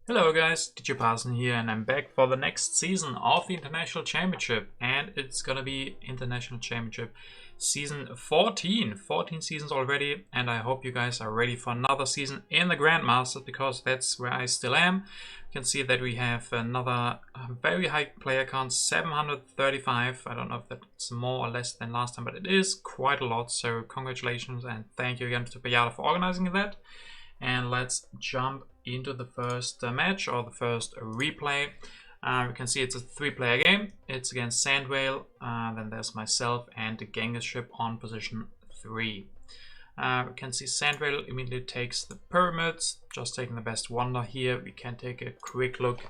Hello guys, DJParson here, and I'm back for the next season of the International Championship, and it's gonna be International Championship Season 14. 14 seasons already, and I hope you guys are ready for another season in the Grandmaster, because that's where I still am. You can see that we have another very high player count, 735. I don't know if that's more or less than last time, but it is quite a lot, so congratulations and thank you again to Payada for organizing that. And let's jump into the first match, or the first replay. We can see it's a 3-player game. It's against Sandwhale, then there's myself and the Genghis ship on position 3. We can see Sandwhale immediately takes the pyramids, just taking the best wonder here. We can take a quick look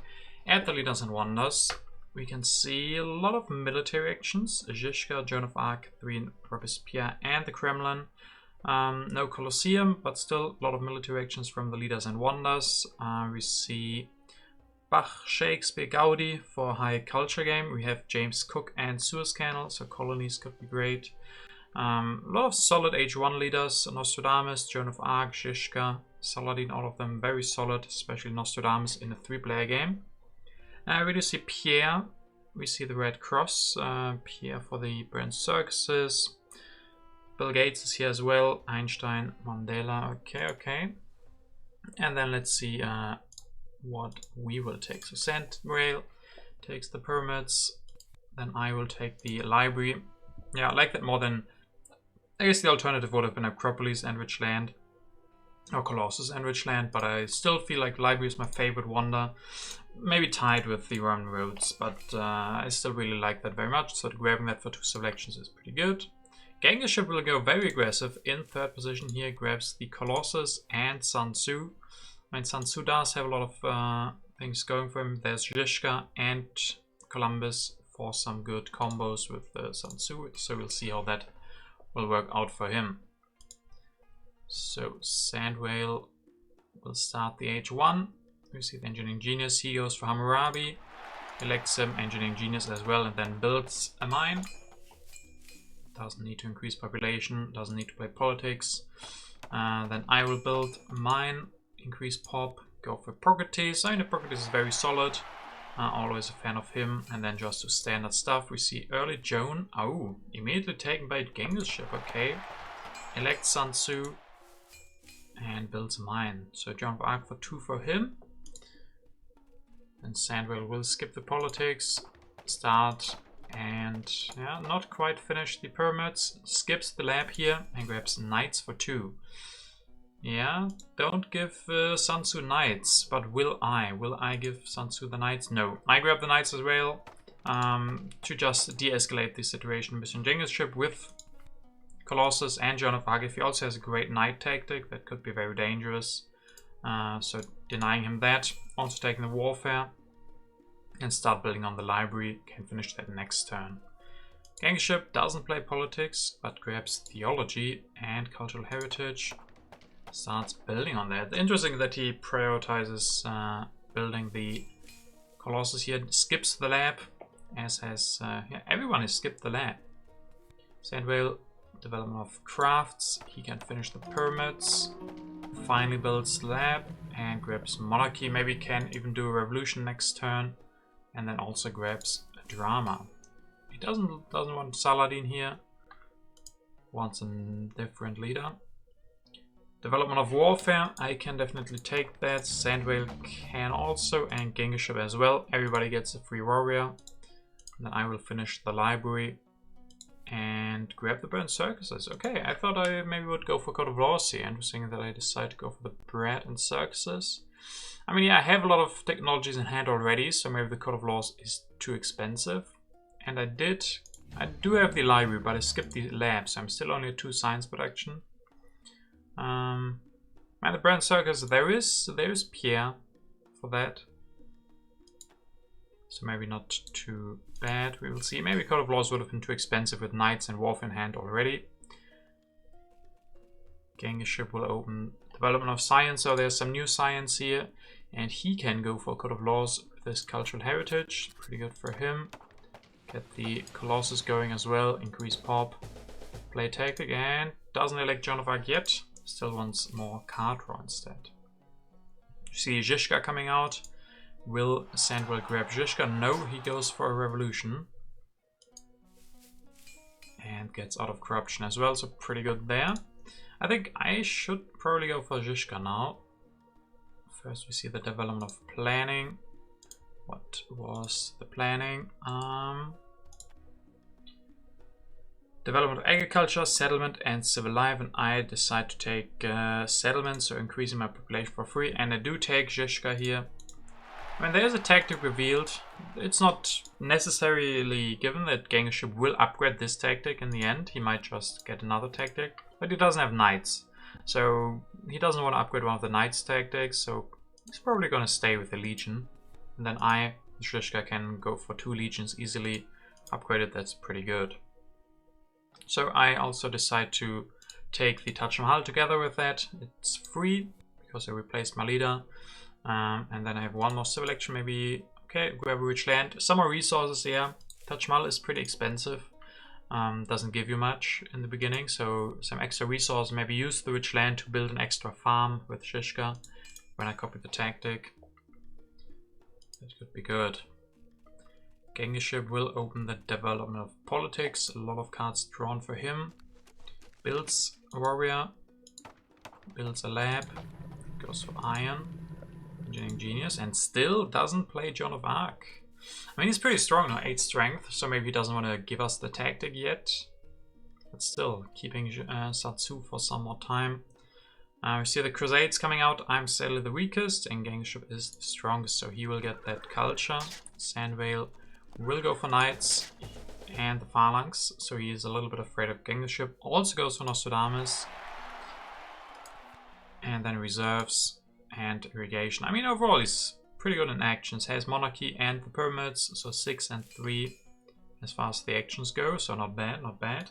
at the leaders and wonders. We can see a lot of military actions. Zizka, Joan of Arc, 3 Robespierre, and the Kremlin. No Colosseum, but still a lot of military actions from the leaders and wonders. We see Bach, Shakespeare, Gaudi for a high culture game. We have James Cook and Suez Canal, so colonies could be great. A lot of solid H1 leaders: Nostradamus, Joan of Arc, Zizka, Saladin, all of them very solid, especially Nostradamus in a 3-player game. We do see Pierre. We see the Red Cross, Pierre for the brand circuses. Bill Gates is here as well, Einstein, Mandela, okay. And then let's see what we will take. So Sandwhale takes the pyramids, then I will take the library. Yeah, I like that more than, I guess the alternative would have been Acropolis, Enriched Land, or Colossus, Enriched Land, but I still feel like library is my favorite wonder. Maybe tied with the Roman roads, but I still really like that very much, so grabbing that for 2 selections is pretty good. Genghis ship will go very aggressive in 3rd position here, grabs the Colossus and Sun Tzu. I mean, Sun Tzu does have a lot of things going for him. There's Zizka and Columbus for some good combos with Sun Tzu, so we'll see how that will work out for him. So Sandwhale will start the H1. We see the Engineering Genius, he goes for Hammurabi, elects him Engineering Genius as well, and then builds a mine. Doesn't need to increase population, doesn't need to play politics. Then I will build mine, increase pop, go for Procrates. I mean, the Procrates is very solid, always a fan of him. And then just to standard stuff, we see early Joan. Oh, immediately taken by Genghis ship, okay. Elect Sun Tzu and builds a mine. So Joan of Arc for 2 for him. And Sandwhale will skip the politics, start. And yeah, not quite finished the pyramids, skips the lab here and grabs knights for 2. Yeah, don't give Sun Tzu knights, but will I? Will I give Sun Tzu the knights? No, I grab the knights as well to just de-escalate the situation with Genghis ship with Colossus and Joan of Arc. If he also has a great knight tactic, that could be very dangerous. So denying him that, also taking the warfare. And start building on the library, can finish that next turn. Genghis ship doesn't play politics, but grabs theology and cultural heritage. Starts building on that. Interesting that he prioritizes building the Colossus here. Skips the lab, as has yeah, everyone has skipped the lab. Sandwhale, development of crafts. He can finish the pyramids. Finally builds the lab and grabs monarchy. Maybe can even do a revolution next turn. And then also grabs a drama. He doesn't want Saladin here. Wants a different leader. Development of warfare. I can definitely take that. Sandwhale can also, and Genghis ship as well. Everybody gets a free warrior. And then I will finish the library and grab the burnt circuses. Okay, I thought I maybe would go for Code of Laws here. Interesting that I decided to go for the bread and circuses. I mean, yeah, I have a lot of technologies in hand already, so maybe the Code of Laws is too expensive. And I do have the library, but I skipped the lab, so I'm still only at 2 science production. And the brand circus, there is Pierre for that. So maybe not too bad, we will see. Maybe Code of Laws would have been too expensive with knights and warfare in hand already. Genghis ship will open development of science, so there's some new science here. And he can go for Code of Laws with his cultural heritage. Pretty good for him. Get the Colossus going as well. Increase pop. Play tactic and doesn't elect Joan of Arc yet. Still wants more card draw instead. See Zhishka coming out. Will Sandwell grab Zhishka? No, he goes for a revolution. And gets out of corruption as well, so pretty good there. I think I should probably go for Zhishka now. First we see the development of planning. What was the planning? Development of agriculture, settlement, and civil life. And I decide to take settlement, so increasing my population for free. And I do take Zhishka here. When there's a tactic revealed, it's not necessarily given that Genghis will upgrade this tactic in the end. He might just get another tactic, but he doesn't have knights. So he doesn't want to upgrade one of the knights tactics, so he's probably going to stay with the legion. And then I, Zhishka, can go for 2 legions easily. Upgraded, that's pretty good. So I also decide to take the Taj Mahal together with that. It's free because I replaced my leader. And then I have one more civil action, maybe. Okay, grab a rich land. Some more resources here. Taj Mahal is pretty expensive. Doesn't give you much in the beginning, so some extra resources. Maybe use the rich land to build an extra farm with Zhishka when I copy the tactic. That could be good. Genghis will open the development of politics. A lot of cards drawn for him. Builds a warrior. Builds a lab. Goes for iron. Engineering genius, and still doesn't play Joan of Arc. I mean, he's pretty strong now, 8 strength, so maybe he doesn't want to give us the tactic yet. But still, keeping Satsu for some more time. We see the Crusades coming out. I'm sadly the weakest, and Genghis is the strongest, so he will get that culture. Sandvale will go for knights and the phalanx, so he is a little bit afraid of Genghis. Also goes for Nostradamus. And then reserves and irrigation. I mean, overall he's pretty good in actions. Has monarchy and the pyramids, so 6 and 3 as far as the actions go, so not bad, not bad.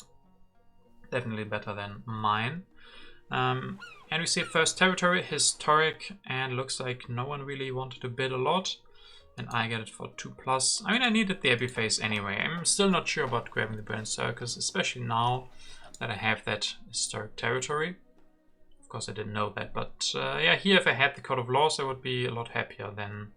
Definitely better than mine. And we see first territory, historic, and looks like no one really wanted to bid a lot. And I get it for 2+. I mean, I needed the Abbey phase anyway. I'm still not sure about grabbing the Burnt Circus, especially now that I have that historic territory. Of course, I didn't know that, but yeah, here if I had the Code of Laws, I would be a lot happier than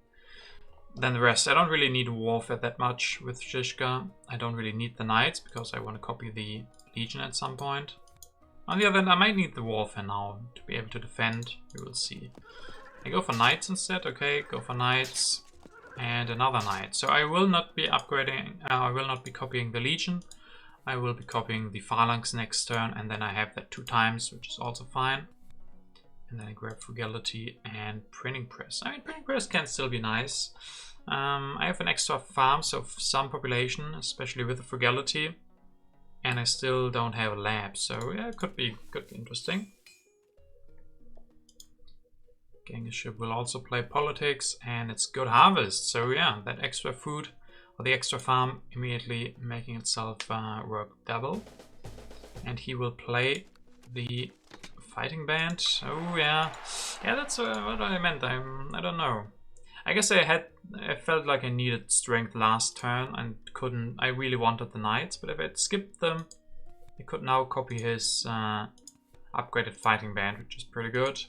the rest. I don't really need warfare that much with Zhishka. I don't really need the knights because I want to copy the legion at some point. On the other hand, I might need the warfare now to be able to defend. We will see. I go for knights instead. Okay, go for knights and another knight. So I will not be upgrading. I will not be copying the legion. I will be copying the phalanx next turn, and then I have that 2 times, which is also fine. And then I grab Frugality and Printing Press. I mean, Printing Press can still be nice. I have an extra farm, so some population, especially with the Frugality. And I still don't have a lab, so yeah, it could be interesting. Genghis will also play politics, and it's good harvest. So yeah, that extra food, or the extra farm, immediately making itself work double. And he will play the fighting band. Oh yeah, yeah, that's what I meant. I don't know. I guess I felt like I needed strength last turn and couldn't. I really wanted the knights, but if I had skipped them, I could now copy his upgraded fighting band, which is pretty good.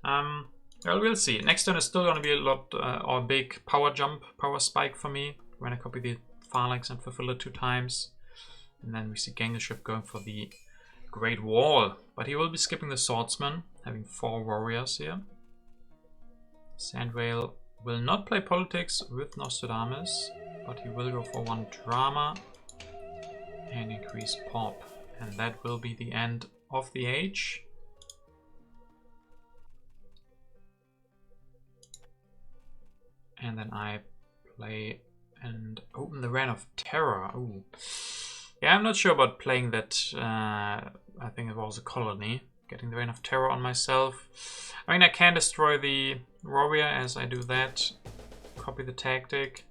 Well, we'll see. Next turn is still going to be a lot or a big power jump, power spike for me when I copy the phalanx and fulfill it 2 times. And then we see Genghis going for the Great Wall, but he will be skipping the swordsman, having 4 warriors here. Sandvale will not play politics with Nostradamus, but he will go for 1 drama and increase pop, and that will be the end of the age. And then I play and open the Reign of Terror. Ooh. Yeah, I'm not sure about playing that. I think it was a colony. Getting the Reign of Terror on myself. I mean, I can destroy the warrior as I do that. Copy the tactic.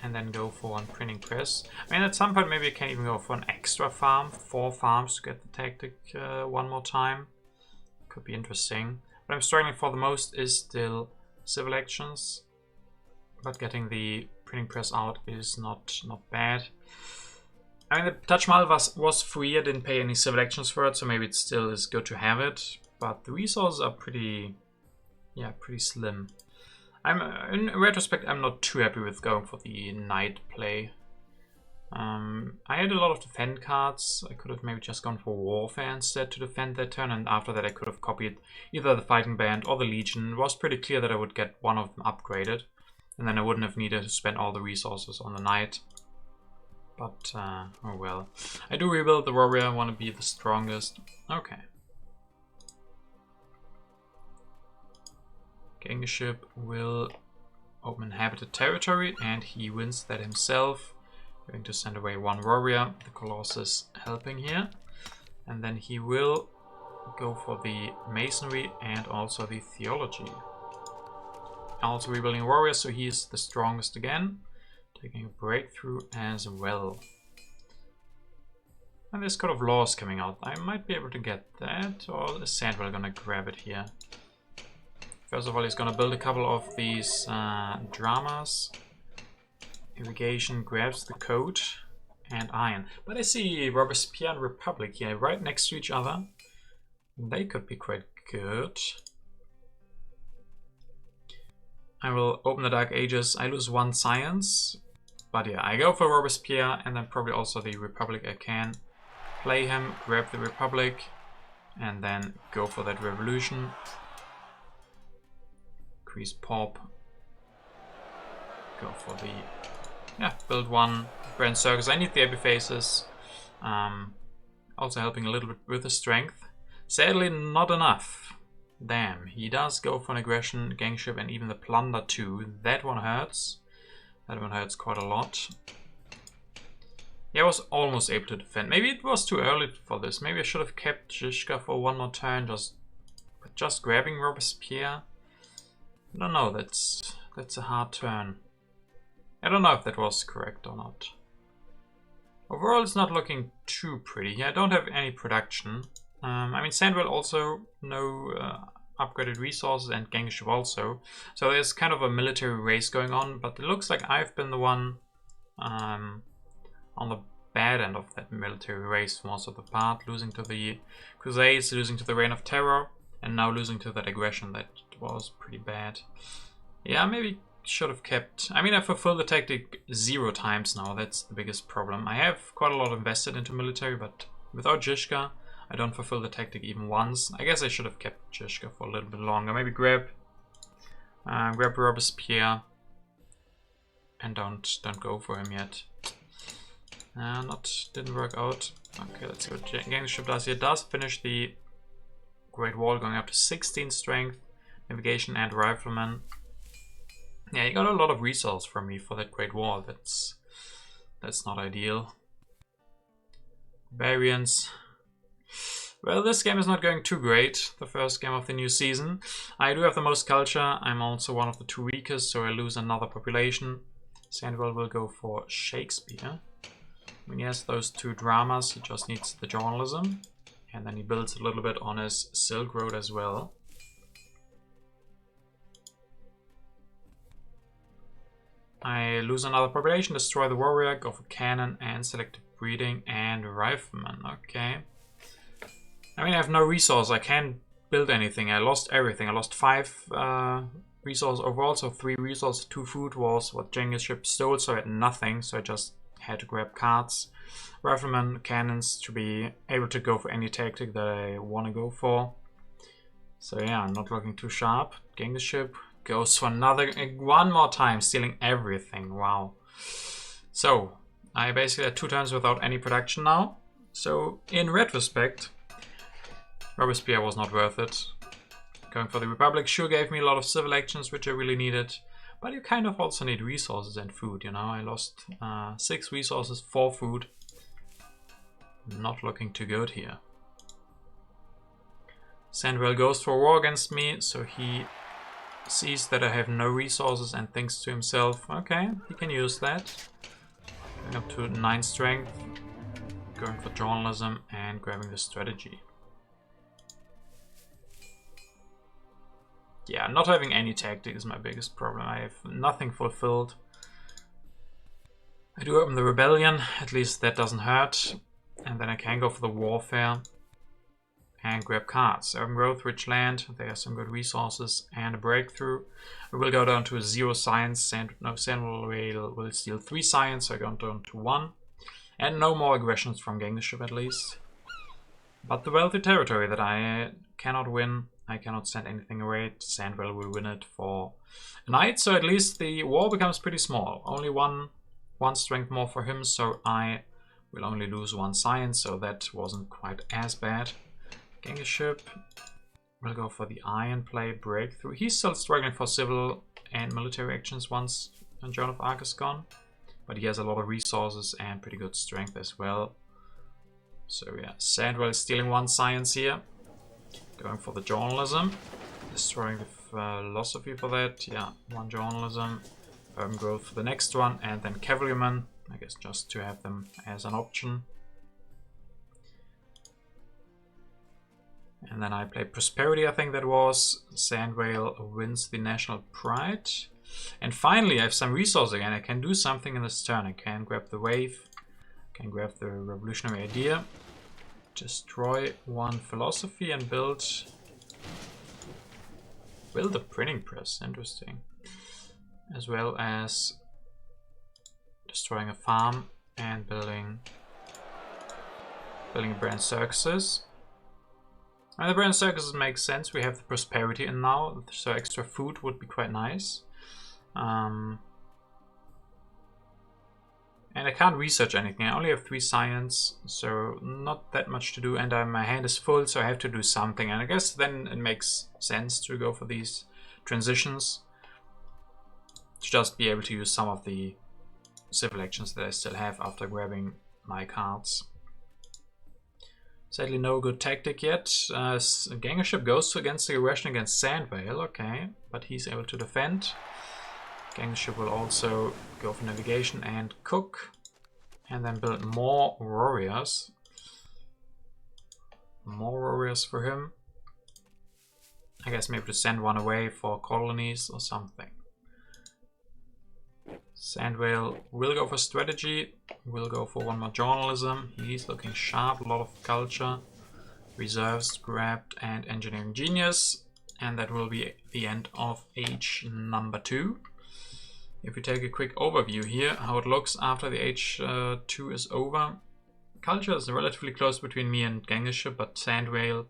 And then go for 1 printing press. I mean, at some point maybe I can even go for an extra farm. 4 farms to get the tactic 1 more time. Could be interesting. What I'm struggling for the most is still civil actions. But getting the printing press out is not bad. I mean, the Taj Mahal was free. I didn't pay any civil actions for it, so maybe it still is good to have it. But the resources are pretty yeah, pretty slim. In retrospect, I'm not too happy with going for the knight play. I had a lot of defend cards. I could have maybe just gone for warfare instead to defend that turn, and after that I could have copied either the fighting band or the legion. It was pretty clear that I would get one of them upgraded, and then I wouldn't have needed to spend all the resources on the knight. But, oh well. I do rebuild the warrior, I want to be the strongest. Okay. Kingship will open inhabited territory, and he wins that himself. Going to send away one warrior, the Colossus helping here. And then he will go for the masonry and also the theology. Also rebuilding warrior, so he is the strongest again. Taking a breakthrough as well. And there's Code of Laws coming out. I might be able to get that, or is Sandwell gonna grab it here? First of all, he's gonna build a couple of these dramas. Irrigation grabs the code and iron. But I see Robespierre and Republic here right next to each other. They could be quite good. I will open the Dark Ages. I lose one science. But yeah, I go for Robespierre and then probably also the Republic. I can play him, grab the Republic, and then go for that revolution. Increase pop. Go for the... yeah, build one Grand Circus. I need the epiphases. Also helping a little bit with the strength. Sadly, not enough. Damn, he does go for an aggression, gangship, and even the plunder too. That one hurts. That one hurts quite a lot. Yeah, I was almost able to defend. Maybe it was too early for this. Maybe I should have kept Zizka for one more turn, just grabbing Robespierre. I don't know, that's a hard turn. I don't know if that was correct or not. Overall, it's not looking too pretty. Yeah, I don't have any production. I mean, Sandwell also no upgraded resources, and Gangship also. So there's kind of a military race going on, but it looks like I've been the one on the bad end of that military race most of the part, losing to the Crusades, losing to the Reign of Terror, and now losing to that aggression. That was pretty bad. Yeah, maybe should have kept... I mean, I fulfilled the tactic 0 times now. That's the biggest problem. I have quite a lot invested into military, but without Zizka, I don't fulfill the tactic even once. I guess I should have kept Zizka for a little bit longer. Maybe grab Robespierre and don't go for him yet. Didn't work out. Okay, let's see what Gangship does here. Does finish the Great Wall, going up to 16 strength, navigation, and rifleman. Yeah, he got a lot of resource from me for that Great Wall. That's not ideal. Variants. Well, this game is not going too great. The first game of the new season. I do have the most culture. I'm also one of the 2 weakest, so I lose another population. Sandwell will go for Shakespeare. When he has those 2 dramas, he just needs the journalism. And then he builds a little bit on his Silk Road as well. I lose another population, destroy the warrior, go for cannon and selective breeding and rifleman. Okay. I mean, I have no resource. I can't build anything. I lost everything. I lost 5 resources overall, so 3 resources, 2 food was what Genghis ship stole, so I had nothing. So I just had to grab cards, rifleman, cannons to be able to go for any tactic that I want to go for. So yeah, I'm not looking too sharp. Genghis ship goes for one more time, stealing everything. Wow. So I basically had 2 turns without any production now. So in retrospect, Robespierre was not worth it. Going for the Republic sure gave me a lot of civil actions, which I really needed. But you kind of also need resources and food, you know. I lost 6 resources for food. Not looking too good here. Sandwell goes for war against me, so he sees that I have no resources and thinks to himself, okay, he can use that. Going up to 9 strength, going for journalism and grabbing the strategy. Yeah, not having any tactic is my biggest problem. I have nothing fulfilled. I do open the rebellion, at least that doesn't hurt. And then I can go for the warfare. and grab cards. Urban growth, rich land, there are some good resources and a breakthrough. We will go down to 0 science, and no, Sandwell will steal 3 science, so I go down to 1. And no more aggressions from Gangstership at least. But the wealthy territory that I cannot win, I cannot send anything away. Sandwell will win it for a knight, so at least the war becomes pretty small. Only one strength more for him, so I will only lose 1 science, so that wasn't quite as bad. Gangstership will go for the iron play breakthrough. He's still struggling for civil and military actions once Joan of Arc is gone. But he has a lot of resources and pretty good strength as well. So yeah, Sandwell is stealing 1 science here. Going for the journalism. Destroying the philosophy for that. Yeah, 1 journalism. Urban growth for the next one. And then cavalrymen. I guess just to have them as an option. And then I play prosperity, I think that was. Sandwell wins the national pride. And finally, I have some resource again. I can do something in this turn. I can grab the wave. I can grab the revolutionary idea. Destroy 1 philosophy and build a printing press. Interesting. As well as destroying a farm and building brand circuses. And the brand circuses makes sense. We have the prosperity in now, so extra food would be quite nice. And I can't research anything. I only have 3 science, so not that much to do. And my hand is full, so I have to do something. And I guess then it makes sense to go for these transitions. To just be able to use some of the civil actions that I still have after grabbing my cards. Sadly, no good tactic yet. Gangstership goes against the aggression against Sandwell. Okay, but he's able to defend. Gangstership will also go for navigation and cook. And then build more warriors. More warriors for him. I guess maybe to send 1 away for colonies or something. Sandwell will go for strategy. Will go for 1 more journalism. He's looking sharp. A lot of culture. Reserves grabbed and engineering genius. And that will be the end of age number 2. If we take a quick overview here, how it looks after the age 2 is over. Culture is relatively close between me and Gangstership, but Sandwell,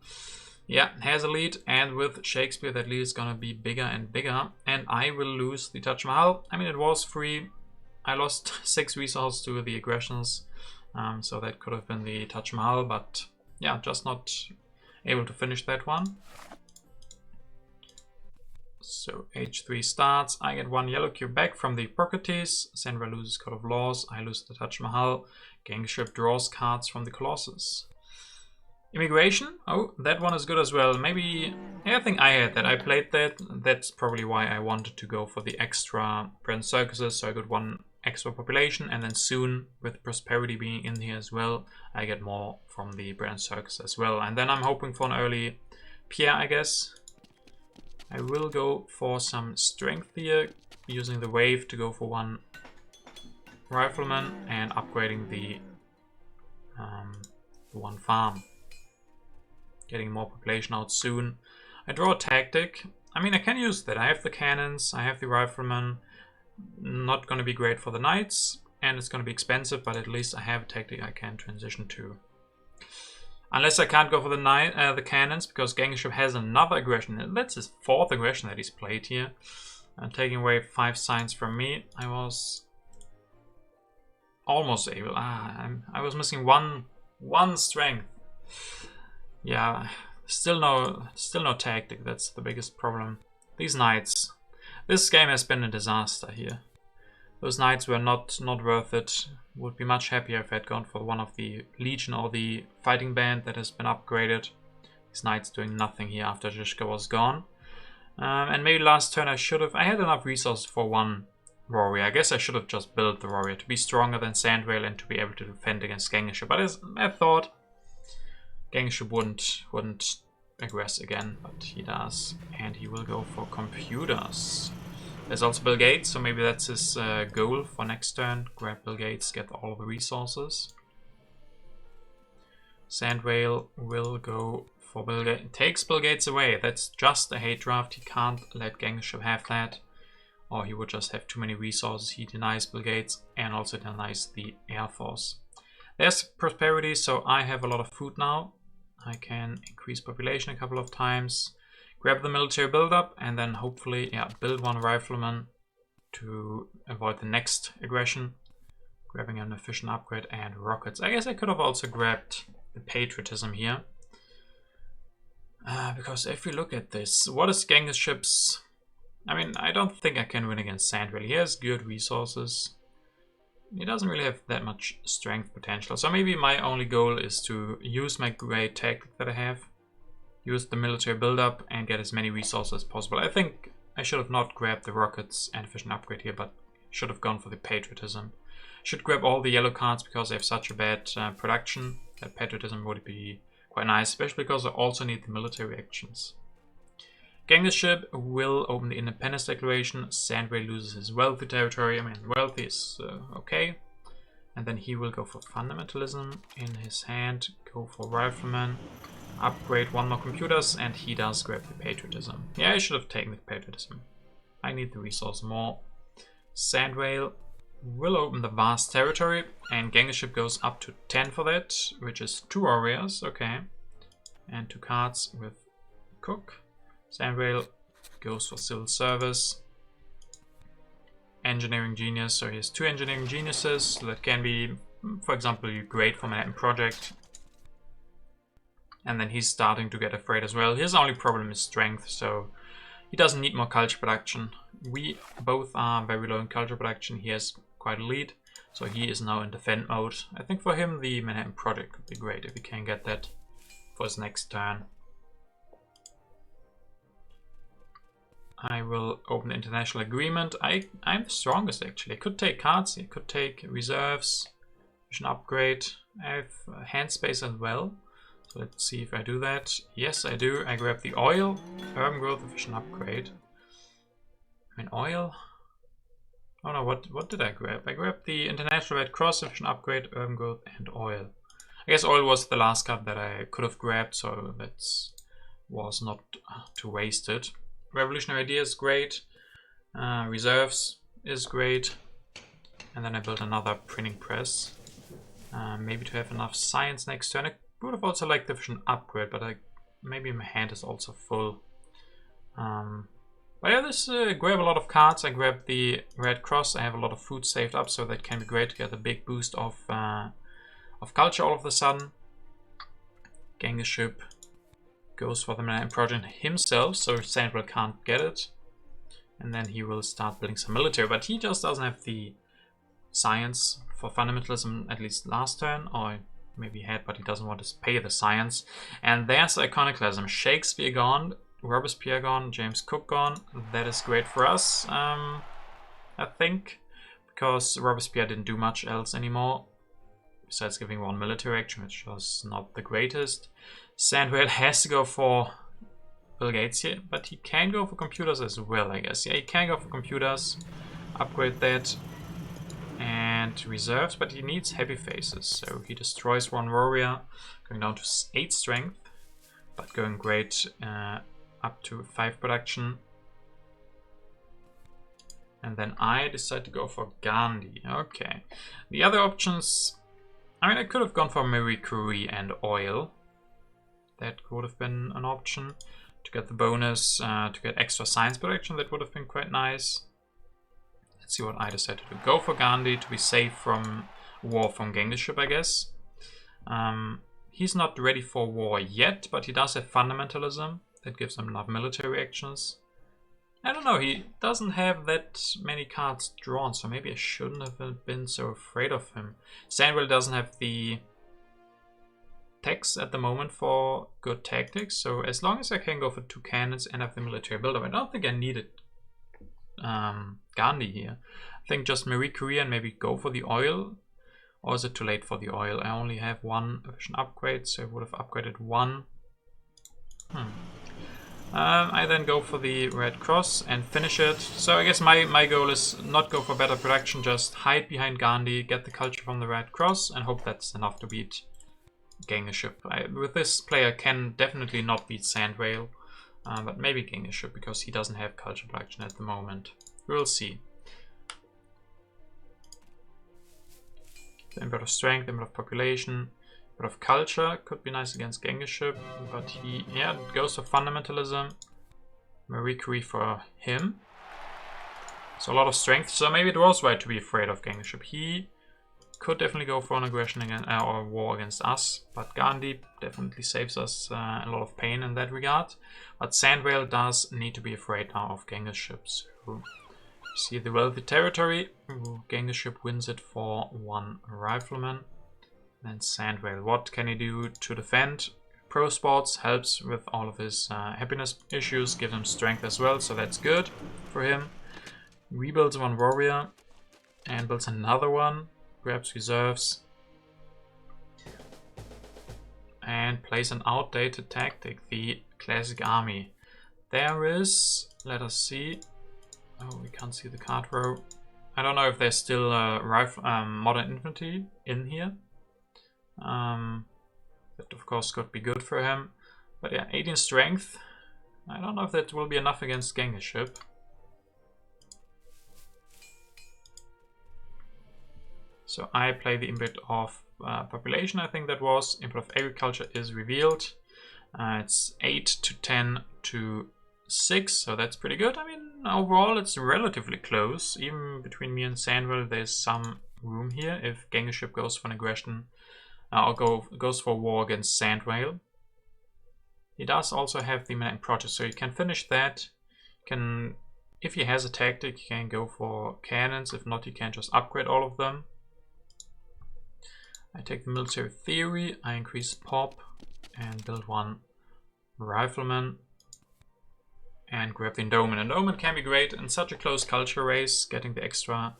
yeah, has a lead. And with Shakespeare, that lead is gonna be bigger and bigger. And I will lose the Taj Mahal. I mean, it was free. I lost 6 resources to the aggressions, so that could have been the Taj Mahal, but yeah, just not able to finish that one. So H3 starts. I get 1 yellow cube back from the Hippocrates. Sandwell loses Code of Laws. I lose the Taj Mahal. Gangstership draws cards from the Colossus. Immigration. Oh, that one is good as well. Maybe, yeah, I think I had that. I played that. That's probably why I wanted to go for the extra brand circuses. So I got 1 extra population, and then soon with prosperity being in here as well, I get more from the brand circus as well. And then I'm hoping for an early Pierre, I guess. I will go for some strength here, using the wave to go for 1 rifleman and upgrading the 1 farm. Getting more population out soon. I draw a tactic. I mean, I can use that. I have the cannons, I have the rifleman. Not going to be great for the knights, and it's going to be expensive, but at least I have a tactic I can transition to. Unless I can't go for the cannons, because Gangstership has another aggression. That's his 4th aggression that he's played here. Taking away 5 signs from me. I was almost able. I was missing one strength. Yeah, still no tactic. That's the biggest problem. These knights. This game has been a disaster here. Those knights were not worth it. Would be much happier if I had gone for one of the Legion or the fighting band that has been upgraded. These knights doing nothing here after Zizka was gone. And maybe last turn I had enough resources for 1 warrior. I guess I should have just built the warrior to be stronger than Sandwell and to be able to defend against Gangstership. But as I thought, Gangstership wouldn't aggress again, but he does. And he will go for computers. There's also Bill Gates, so maybe that's his goal for next turn. Grab Bill Gates, get all the resources. Sandwell will go for Bill Gates. Takes Bill Gates away. That's just a hate draft. He can't let Gangstership have that. Or he would just have too many resources. He denies Bill Gates and also denies the Air Force. There's prosperity, so I have a lot of food now. I can increase population a couple of times. Grab the military buildup and then hopefully, yeah, build one rifleman to avoid the next aggression. Grabbing an efficient upgrade and rockets. I guess I could have also grabbed the patriotism here. Because if we look at this, what is Gangstership's... I mean, I don't think I can win against Sandwell. He has good resources. He doesn't really have that much strength potential. So maybe my only goal is to use my great tactic that I have. Use the military buildup and get as many resources as possible. I think I should have not grabbed the rockets and efficient upgrade here, but should have gone for the patriotism. Should grab all the yellow cards because they have such a bad production. That patriotism would be quite nice, especially because I also need the military actions. Gangstership will open the Independence Declaration. Sandway loses his wealthy territory. I mean, wealthy is okay. And then he will go for fundamentalism in his hand. Go for rifleman. Upgrade one more computers. And he does grab the patriotism. Yeah, I should have taken the patriotism. I need the resource more. Sandwale will open the vast territory. And Gangstership goes up to 10 for that. Which is 2 warriors. Okay. And 2 cards with Cook. Sandwale goes for civil service. Engineering genius, so he has 2 engineering geniuses. So that can be, for example, great for Manhattan Project. And then he's starting to get afraid as well. His only problem is strength, so he doesn't need more culture production. We both are very low in culture production. He has quite a lead, so he is now in defend mode. I think for him the Manhattan Project could be great if he can get that for his next turn. I will open the international agreement. I'm the strongest actually. I could take cards, I could take reserves, mission upgrade. I have hand space as well. So let's see if I do that. Yes, I do. I grab the oil, urban growth, efficient upgrade. I mean oil. Oh no, what did I grab? I grabbed the International Red Cross, efficient upgrade, urban growth, and oil. I guess oil was the last card that I could have grabbed, so that was not too wasted. Revolutionary idea is great. Reserves is great. And then I built another printing press. Maybe to have enough science next turn. I would have also liked the efficient upgrade, but maybe my hand is also full. But yeah, this grab a lot of cards. I grabbed the Red Cross. I have a lot of food saved up, so that can be great to get a big boost of culture all of a sudden. Gangstership goes for the Manhattan Project himself, so Sandwell can't get it. And then he will start building some military, but he just doesn't have the science for fundamentalism, at least last turn, or maybe he had, but he doesn't want to pay the science. And there's iconoclasm. Shakespeare gone, Robespierre gone, James Cook gone. That is great for us, I think, because Robespierre didn't do much else anymore, besides giving 1 military action, which was not the greatest. Sandwell has to go for Bill Gates here, but he can go for computers as well, I guess. Yeah, he can go for computers, upgrade that, and reserves, but he needs heavy faces, so he destroys 1 warrior, going down to 8 strength, but going great up to 5 production. And then I decide to go for Gandhi. Okay. The other options, I mean, I could have gone for Marie Curie and oil. That would have been an option. To get the bonus, to get extra science production, that would have been quite nice. Let's see what I decided to do. Go for Gandhi to be safe from war from Gangstership, I guess. He's not ready for war yet, but he does have fundamentalism. That gives him enough military actions. I don't know, he doesn't have that many cards drawn, so maybe I shouldn't have been so afraid of him. Sandwell doesn't have the text at the moment for good tactics, so as long as I can go for 2 cannons and have the military buildup, I don't think I needed Gandhi here. I think just Marie Curie and maybe go for the oil, or is it too late for the oil? I only have 1 efficient upgrade, so I would have upgraded 1. I then go for the Red Cross and finish it. So I guess my goal is not go for better production, just hide behind Gandhi, get the culture from the Red Cross, and hope that's enough to beat Genghis. With this player can definitely not beat Sandwhale, but maybe Genghis, because he doesn't have culture production at the moment. We'll see. A bit of strength, a bit of population, a bit of culture could be nice against Genghis, but he, yeah, goes for fundamentalism. Marikuri for him. So a lot of strength. So maybe it was right to be afraid of Genghis. He could definitely go for an aggression against, or war against us, but Gandhi definitely saves us a lot of pain in that regard. But Sandwhale does need to be afraid now of Genghis. So see the wealthy territory. Genghis wins it for 1 rifleman. And Sandwhale, what can he do to defend? Pro Sports helps with all of his happiness issues, gives him strength as well, so that's good for him. Rebuilds 1 warrior and builds another one, grabs reserves, and plays an outdated tactic, the classic army. There is, let us see, oh, we can't see the card row. I don't know if there's still modern infantry in here. That of course could be good for him. But yeah, 18 strength. I don't know if that will be enough against Genghis. So I play the impact of population, I think that was. Impact of agriculture is revealed. It's 8 to 10 to 6, so that's pretty good. I mean, overall it's relatively close. Even between me and Sandwhale there's some room here if Genghis goes for an aggression or goes for war against Sandwhale. He does also have the man project, so you can finish that. Can, if he has a tactic, he can go for cannons. If not, he can just upgrade all of them. I take the military theory, I increase pop and build 1 rifleman and grab the endowment. Endowment can be great in such a close culture race. Getting the extra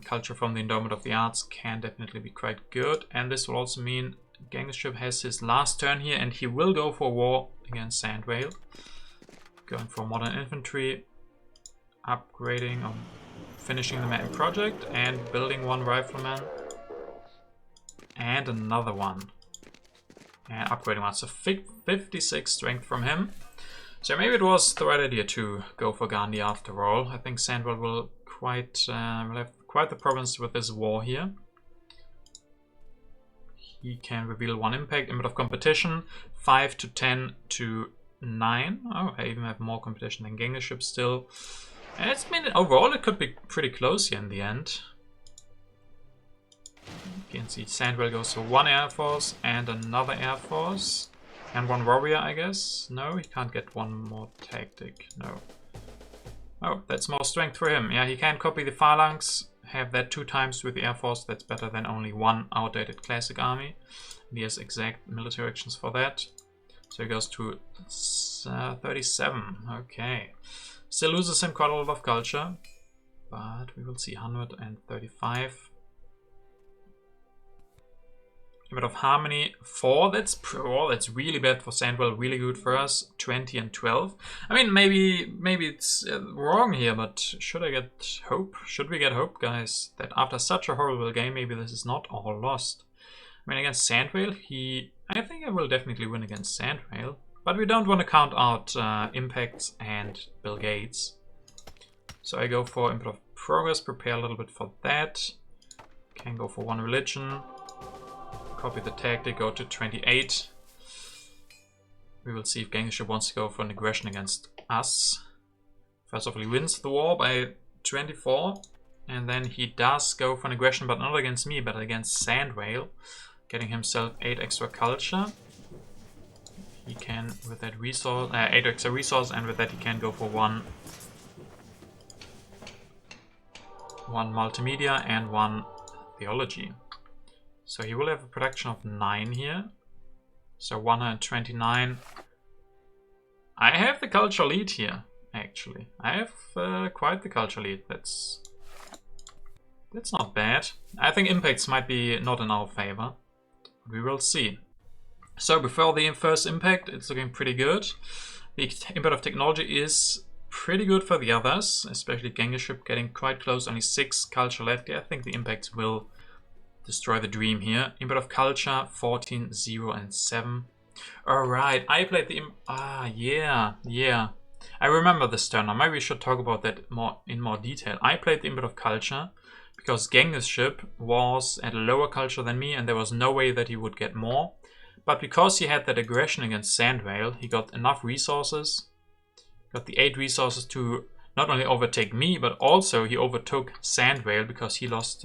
culture from the endowment of the arts can definitely be quite good. And this will also mean Genghis has his last turn here and he will go for war against Sandwhale. Going for modern infantry, upgrading or finishing the man project and building 1 rifleman. And another one. And upgrading 1. So 56 strength from him. So maybe it was the right idea to go for Gandhi after all. I think Sandwhale will have quite the problems with this war here. He can reveal 1 impact, impact of competition, 5 to 10 to 9. Oh, I even have more competition than Genghis still. And it's been, overall it could be pretty close here in the end. You can see Sandwhale goes for 1 air force and another air force. And 1 warrior, I guess. No, he can't get 1 more tactic. No. Oh, that's more strength for him. Yeah, he can copy the phalanx, have that 2 times with the air force. That's better than only 1 outdated classic army. And he has exact military actions for that. So he goes to 37. Okay. Still loses him quite a lot of culture. But we will see 135. A bit of harmony, 4. That's really bad for Sandwhale, really good for us. 20 and 12. I mean, maybe it's wrong here, but should I get hope? Should we get hope, guys? That after such a horrible game, maybe this is not all lost. I mean, against Sandwhale, I think I will definitely win against Sandwhale. But we don't want to count out impacts and Bill Gates. So I go for Impact of Progress, prepare a little bit for that. Can go for 1 religion. Copy the tactic, go to 28. We will see if Genghis wants to go for an aggression against us. First of all, he wins the war by 24. And then he does go for an aggression, but not against me, but against Sandwhale. Getting himself 8 extra culture. He can, with that resource, 8 extra resource, and with that he can go for 1 multimedia and 1 theology. So he will have a production of 9 here. So 129. I have the culture lead here, actually. I have quite the culture lead. That's not bad. I think impacts might be not in our favor. We will see. So before the first impact, it's looking pretty good. The impact of technology is pretty good for the others, especially Genghis getting quite close. Only 6 culture left. Yeah, I think the impacts will destroy the dream here. Input of culture, 14, 0, and 7. Alright, I played the... yeah. I remember this turn. Now maybe we should talk about that in more detail. I played the input of culture because Genghis ship was at a lower culture than me and there was no way that he would get more. But because he had that aggression against Sand Whale, he got enough resources. Got the 8 resources to not only overtake me, but also he overtook Sand Whale because he lost...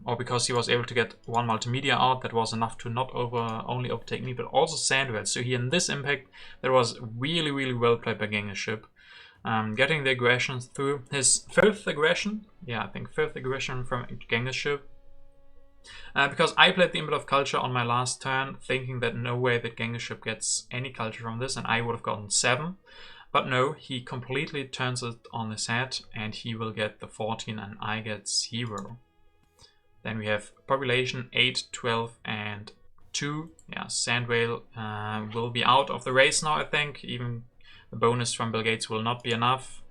or because he was able to get 1 multimedia out. That was enough to not only overtake me, but also Sand Whale. So here in this impact, that was really, really well played by Genghis ship. Getting the aggressions through. His 5th aggression, yeah, I think 5th aggression from Genghis ship. Because I played the input of culture on my last turn, thinking that no way that Genghis ship gets any culture from this, and I would have gotten 7. But no, he completely turns it on his head, and he will get the 14, and I get 0. Then we have population 8, 12, and 2. Yeah, Sand Whale will be out of the race now, I think. Even the bonus from Bill Gates will not be enough.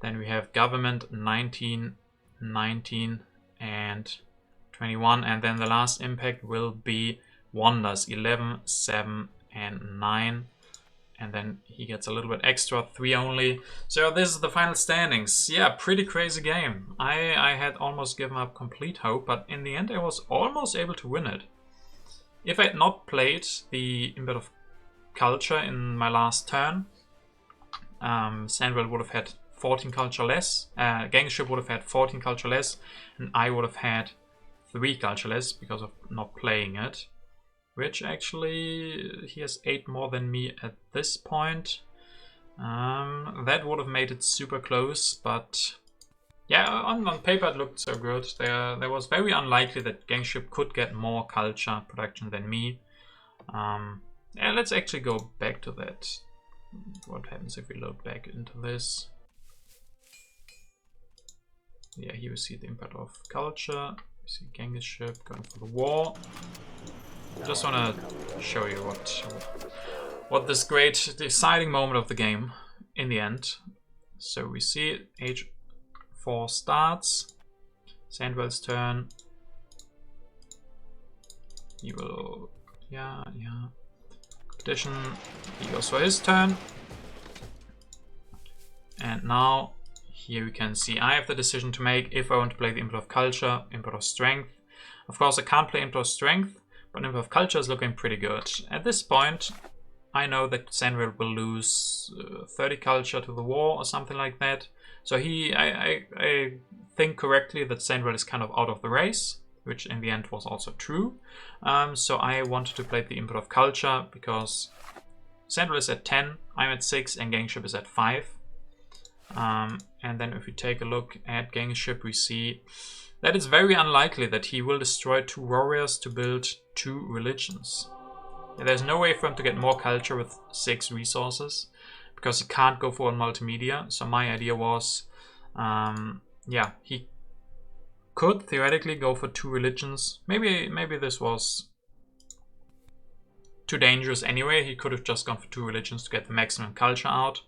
Then we have government 19, 19, and 21. And then the last impact will be wonders 11, 7, and 9. And then he gets a little bit extra, 3 only. So this is the final standings. Yeah, pretty crazy game. I had almost given up complete hope, but in the end I was almost able to win it. If I had not played the input of culture in my last turn, Sand Whale would have had 14 culture less. Genghis ship would have had 14 culture less, and I would have had 3 culture less because of not playing it. Which actually, he has 8 more than me at this point. That would have made it super close, but yeah, on paper it looked so good. There was very unlikely that Genghis ship could get more culture production than me. Yeah, let's actually go back to that. What happens if we load back into this? Yeah, here we see the impact of culture. We see Genghis ship going for the war. Just want to show you what this great deciding moment of the game in the end. So we see H4 starts, Sand Whale's turn. He will, yeah. Competition. He goes for his turn. And now here we can see I have the decision to make if I want to play the input of culture, input of strength. Of course, I can't play input of strength. But input of culture is looking pretty good. At this point, I know that Sand Whale will lose 30 culture to the war or something like that. So I think correctly that Sand Whale is kind of out of the race, which in the end was also true. So I wanted to play the input of culture because Sand Whale is at 10, I'm at 6, and Genghis ship is at 5. And then if we take a look at Genghis ship, we see that it's very unlikely that he will destroy 2 warriors to build 2 religions. Yeah, there's no way for him to get more culture with 6 resources because he can't go for a multimedia. So my idea was, yeah, he could theoretically go for 2 religions. Maybe this was too dangerous anyway. He could have just gone for 2 religions to get the maximum culture out.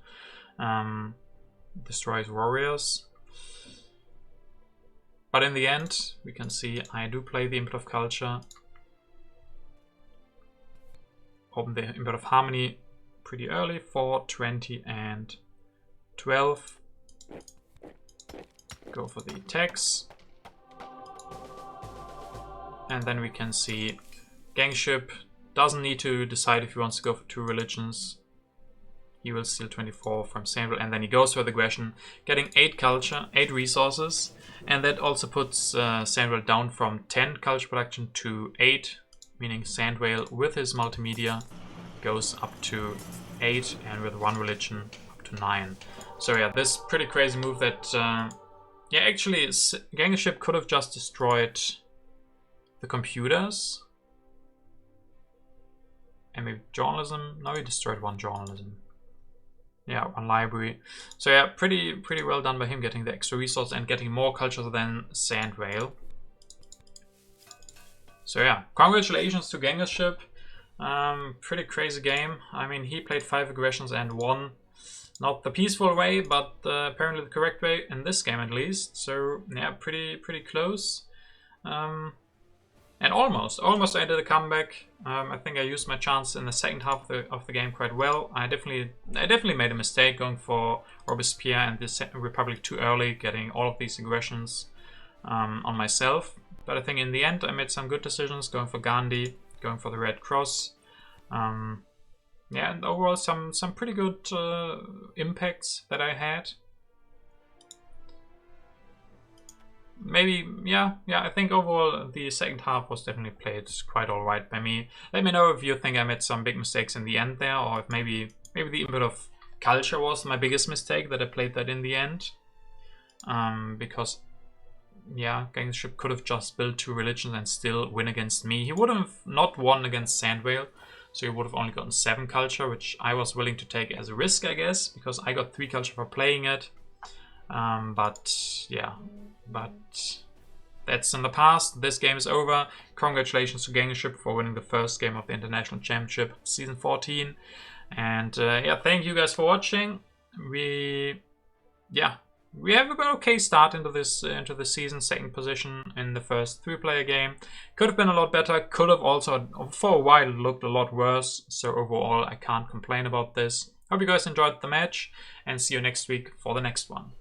Destroy his warriors. But in the end, we can see I do play the input of culture. Open the input of harmony pretty early, 4, 20, and 12. Go for the attacks. And then we can see Genghis ship doesn't need to decide if he wants to go for 2 religions. He will steal 24 from Sand Whale, and then he goes for the aggression, getting 8 culture, 8 resources, and that also puts Sand Whale down from 10 culture production to 8, meaning Sand Whale with his multimedia goes up to 8, and with 1 religion up to 9. So yeah, this pretty crazy move that, yeah, actually Genghis ship could have just destroyed the computers, and maybe journalism. No, he destroyed 1 journalism. Yeah, 1 library. So yeah, pretty well done by him getting the extra resource and getting more culture than Sand Whale. So yeah, congratulations to Genghis ship. Pretty crazy game. I mean, he played 5 aggressions and won. Not the peaceful way, but apparently the correct way in this game at least. So yeah, pretty close. And almost I did a comeback. I think I used my chance in the second half of the game quite well. I definitely made a mistake going for Robespierre and the Republic too early, getting all of these aggressions on myself. But I think in the end I made some good decisions, going for Gandhi, going for the Red Cross. Yeah, and overall some pretty good impacts that I had. Maybe, yeah, I think overall the second half was definitely played quite alright by me. Let me know if you think I made some big mistakes in the end there, or if maybe the input of culture was my biggest mistake, that I played that in the end. Because, yeah, Gangstership could have just built 2 religions and still win against me. He would have not won against Sandwhale, so he would have only gotten 7 culture, which I was willing to take as a risk, I guess, because I got 3 culture for playing it. But yeah, that's in the past. This game is over. Congratulations to Gangstership for winning the first game of the International Championship Season 14. And yeah, thank you guys for watching. We have an okay start into this season, 2nd position in the first 3-player game. Could have been a lot better. Could have also, for a while, looked a lot worse. So overall, I can't complain about this. Hope you guys enjoyed the match, and see you next week for the next one.